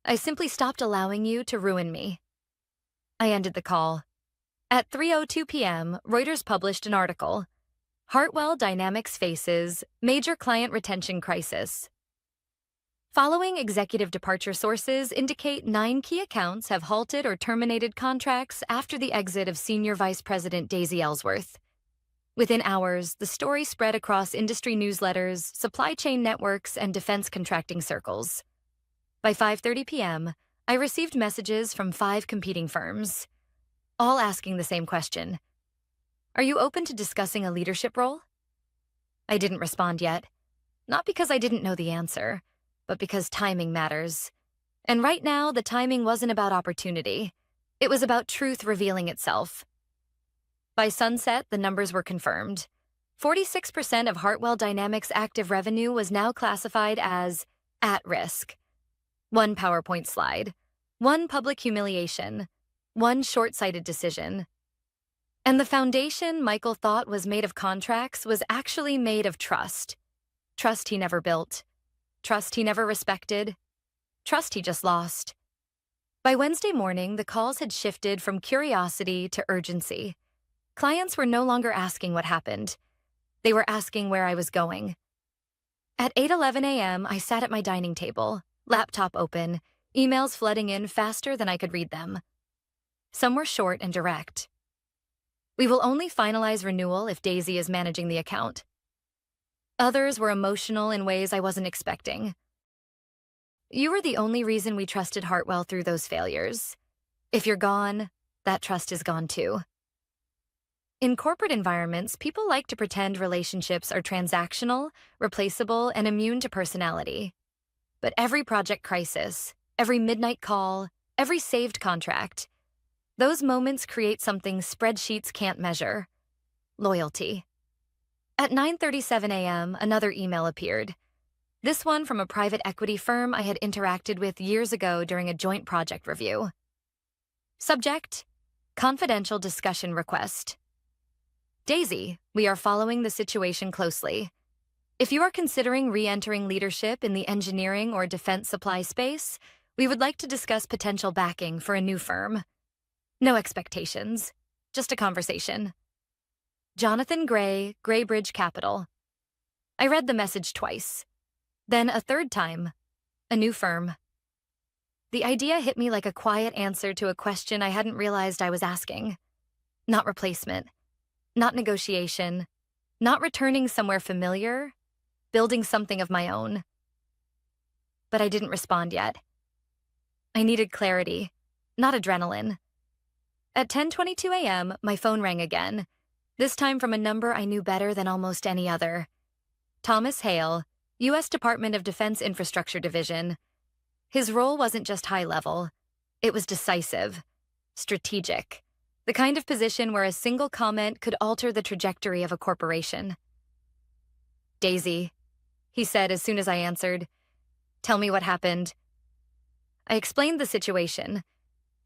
Speaker 1: I simply stopped allowing you to ruin me. I ended the call. At 3:02 p.m., Reuters published an article. Hartwell Dynamics faces major client retention crisis. Following executive departure sources indicate 9 key accounts have halted or terminated contracts after the exit of Senior Vice President Daisy Ellsworth. Within hours, the story spread across industry newsletters, supply chain networks, and defense contracting circles. By 5:30 p.m., I received messages from 5 competing firms, all asking the same question. Are you open to discussing a leadership role? I didn't respond yet, not because I didn't know the answer, but because timing matters. And right now, the timing wasn't about opportunity. It was about truth revealing itself. By sunset, the numbers were confirmed. 46% of Hartwell Dynamics' active revenue was now classified as at risk. 1 PowerPoint slide, 1 public humiliation, 1 short-sighted decision. And the foundation Michael thought was made of contracts was actually made of trust. Trust he never built. Trust he never respected. Trust he just lost. By Wednesday morning, the calls had shifted from curiosity to urgency. Clients were no longer asking what happened. They were asking where I was going. At 8:11 a.m., I sat at my dining table, laptop open, emails flooding in faster than I could read them. Some were short and direct. We will only finalize renewal if Daisy is managing the account. Others were emotional in ways I wasn't expecting. You were the only reason we trusted Hartwell through those failures. If you're gone, that trust is gone too. In corporate environments, people like to pretend relationships are transactional, replaceable, and immune to personality. But every project crisis, every midnight call, every saved contract, those moments create something spreadsheets can't measure: loyalty. At 9:37 a.m., another email appeared. This one from a private equity firm I had interacted with years ago during a joint project review. Subject: confidential discussion request. Daisy, we are following the situation closely. If you are considering re-entering leadership in the engineering or defense supply space, we would like to discuss potential backing for a new firm. No expectations, just a conversation. Jonathan Gray, Graybridge Capital. I read the message twice. Then a third time. A new firm. The idea hit me like a quiet answer to a question I hadn't realized I was asking. Not replacement. Not negotiation. Not returning somewhere familiar. Building something of my own. But I didn't respond yet. I needed clarity, not adrenaline. At 10:22 a.m., my phone rang again, this time from a number I knew better than almost any other. Thomas Hale, U.S. Department of Defense Infrastructure Division. His role wasn't just high level. It was decisive, strategic, the kind of position where a single comment could alter the trajectory of a corporation. Daisy, he said as soon as I answered. Tell me what happened. I explained the situation,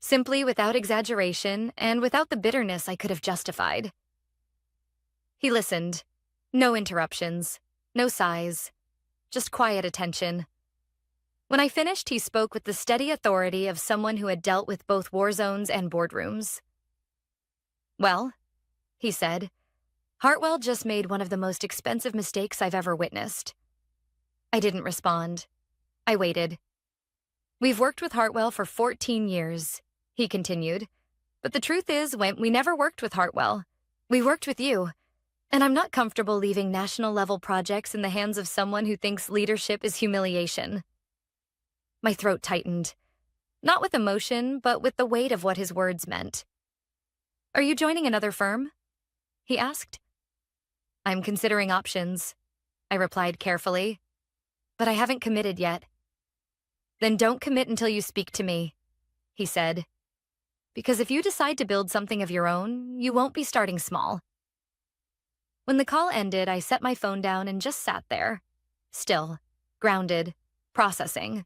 Speaker 1: simply, without exaggeration, and without the bitterness I could have justified. He listened. No interruptions. No sighs, just quiet attention. When I finished, he spoke with the steady authority of someone who had dealt with both war zones and boardrooms. "Well," he said, "Hartwell just made one of the most expensive mistakes I've ever witnessed." I didn't respond. I waited. "We've worked with Hartwell for 14 years, he continued. "But the truth is, we never worked with Hartwell. We worked with you. And I'm not comfortable leaving national-level projects in the hands of someone who thinks leadership is humiliation." My throat tightened. Not with emotion, but with the weight of what his words meant. "Are you joining another firm?" he asked. "I'm considering options," I replied carefully. "But I haven't committed yet." "Then don't commit until you speak to me," he said. "Because if you decide to build something of your own, you won't be starting small." When the call ended, I set my phone down and just sat there, still, grounded, processing.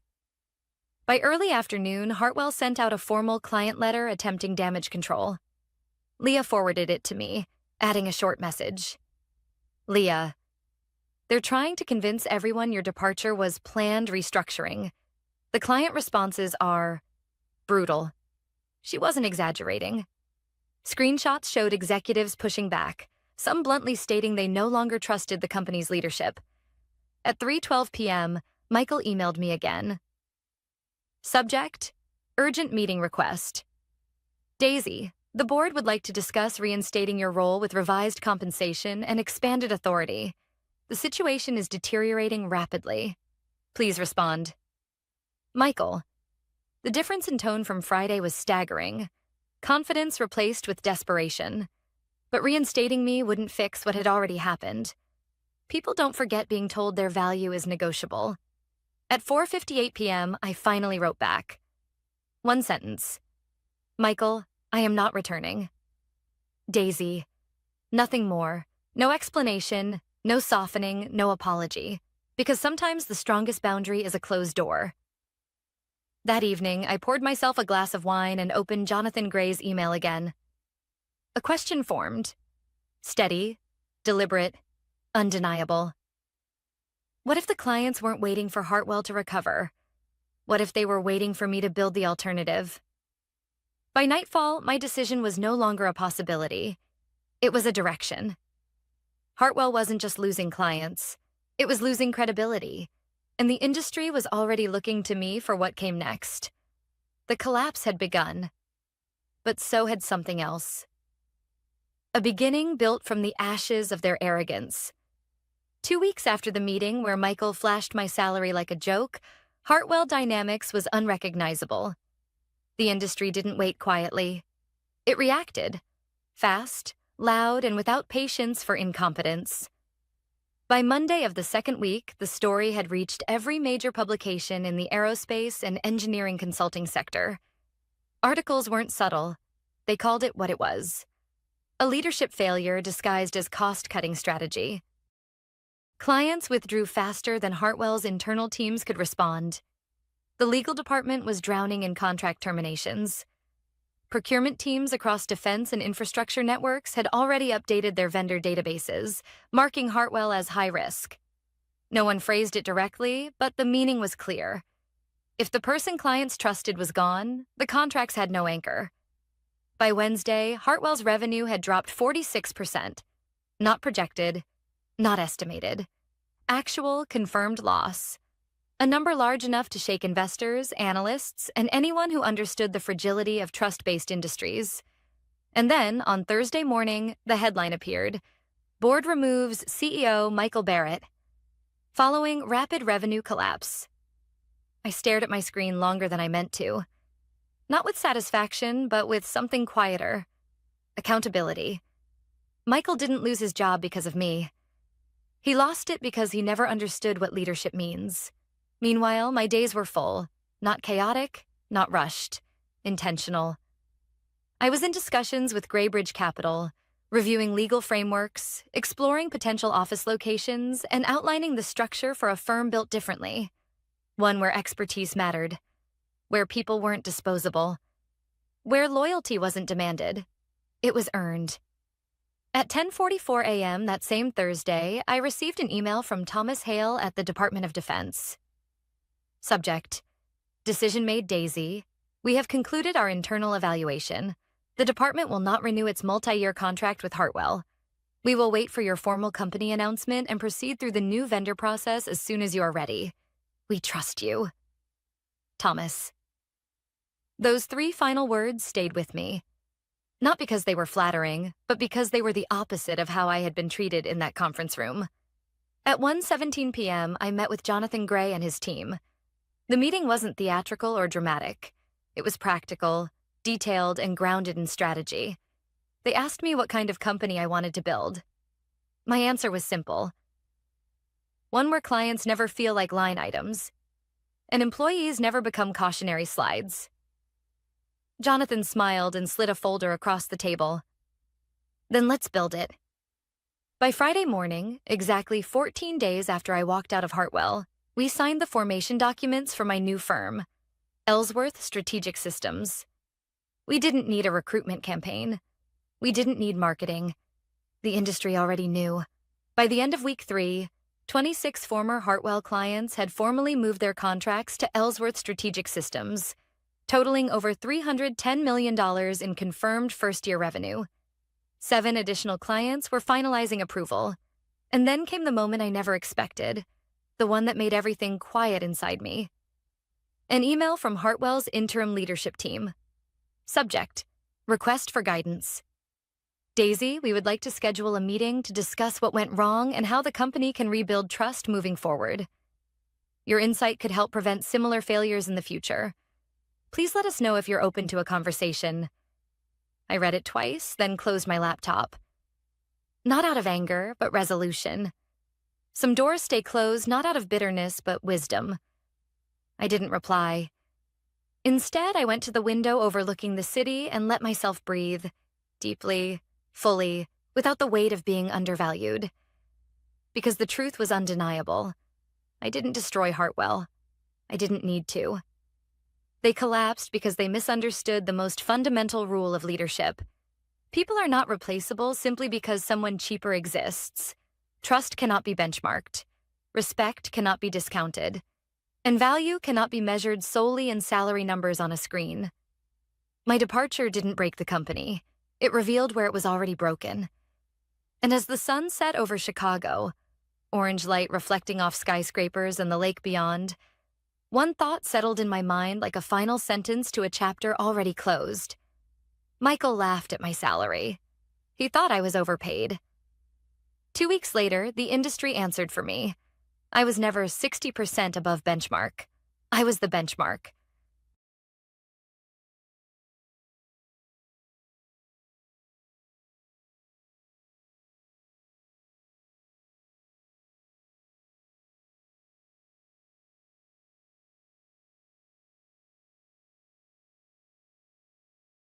Speaker 1: By early afternoon, Hartwell sent out a formal client letter attempting damage control. Leah forwarded it to me, adding a short message. "Leah, they're trying to convince everyone your departure was planned restructuring. The client responses are brutal." She wasn't exaggerating. Screenshots showed executives pushing back, some bluntly stating they no longer trusted the company's leadership. At 3:12 p.m., Michael emailed me again. Subject: urgent meeting request. "Daisy, the board would like to discuss reinstating your role with revised compensation and expanded authority. The situation is deteriorating rapidly. Please respond." Michael. The difference in tone from Friday was staggering. Confidence replaced with desperation. But reinstating me wouldn't fix what had already happened. People don't forget being told their value is negotiable. At 4:58 p.m., I finally wrote back. One sentence. "Michael, I am not returning." Daisy. Nothing more. No explanation, no softening, no apology. Because sometimes the strongest boundary is a closed door. That evening, I poured myself a glass of wine and opened Jonathan Gray's email again. A question formed. Steady, deliberate, undeniable. What if the clients weren't waiting for Hartwell to recover? What if they were waiting for me to build the alternative? By nightfall, my decision was no longer a possibility. It was a direction. Hartwell wasn't just losing clients. It was losing credibility. And the industry was already looking to me for what came next. The collapse had begun. But so had something else. A beginning built from the ashes of their arrogance. 2 weeks after the meeting where Michael flashed my salary like a joke, Hartwell Dynamics was unrecognizable. The industry didn't wait quietly. It reacted. Fast, loud, and without patience for incompetence. By Monday of the second week, the story had reached every major publication in the aerospace and engineering consulting sector. Articles weren't subtle. They called it what it was. A leadership failure disguised as cost-cutting strategy. Clients withdrew faster than Hartwell's internal teams could respond. The legal department was drowning in contract terminations. Procurement teams across defense and infrastructure networks had already updated their vendor databases, marking Hartwell as high risk. No one phrased it directly, but the meaning was clear. If the person clients trusted was gone, the contracts had no anchor. By Wednesday, Hartwell's revenue had dropped 46%. Not projected, not estimated. Actual, confirmed loss. A number large enough to shake investors, analysts, and anyone who understood the fragility of trust-based industries. And then, on Thursday morning, the headline appeared. Board removes CEO Michael Barrett. Following rapid revenue collapse. I stared at my screen longer than I meant to. Not with satisfaction, but with something quieter. Accountability. Michael didn't lose his job because of me. He lost it because he never understood what leadership means. Meanwhile, my days were full. Not chaotic, not rushed. Intentional. I was in discussions with Graybridge Capital, reviewing legal frameworks, exploring potential office locations, and outlining the structure for a firm built differently. One where expertise mattered. Where people weren't disposable. Where loyalty wasn't demanded. It was earned. At 10:44 a.m. that same Thursday, I received an email from Thomas Hale at the Department of Defense. Subject: Decision made, Daisy. We have concluded our internal evaluation. The department will not renew its multi-year contract with Hartwell. We will wait for your formal company announcement and proceed through the new vendor process as soon as you are ready. We trust you. Thomas. Those 3 final words stayed with me. Not because they were flattering, but because they were the opposite of how I had been treated in that conference room. At 1:17 p.m., I met with Jonathan Gray and his team. The meeting wasn't theatrical or dramatic. It was practical, detailed, and grounded in strategy. They asked me what kind of company I wanted to build. My answer was simple. One where clients never feel like line items, and employees never become cautionary slides. Jonathan smiled and slid a folder across the table. Then let's build it. By Friday morning, exactly 14 days after I walked out of Hartwell, we signed the formation documents for my new firm, Ellsworth Strategic Systems. We didn't need a recruitment campaign. We didn't need marketing. The industry already knew. By the end of week 3, 26 former Hartwell clients had formally moved their contracts to Ellsworth Strategic Systems, totaling over $310 million in confirmed first-year revenue. 7 additional clients were finalizing approval. And then came the moment I never expected, the one that made everything quiet inside me. An email from Hartwell's interim leadership team. Subject: Request for guidance. Daisy, we would like to schedule a meeting to discuss what went wrong and how the company can rebuild trust moving forward. Your insight could help prevent similar failures in the future. Please let us know if you're open to a conversation. I read it twice, then closed my laptop. Not out of anger, but resolution. Some doors stay closed not out of bitterness, but wisdom. I didn't reply. Instead, I went to the window overlooking the city and let myself breathe, deeply, fully, without the weight of being undervalued. Because the truth was undeniable. I didn't destroy Hartwell. I didn't need to. They collapsed because they misunderstood the most fundamental rule of leadership. People are not replaceable simply because someone cheaper exists. Trust cannot be benchmarked. Respect cannot be discounted. And value cannot be measured solely in salary numbers on a screen. My departure didn't break the company. It revealed where it was already broken. And as the sun set over Chicago, orange light reflecting off skyscrapers and the lake beyond, one thought settled in my mind like a final sentence to a chapter already closed. Michael laughed at my salary. He thought I was overpaid. 2 weeks later, the industry answered for me. I was never 60% above benchmark. I was the benchmark.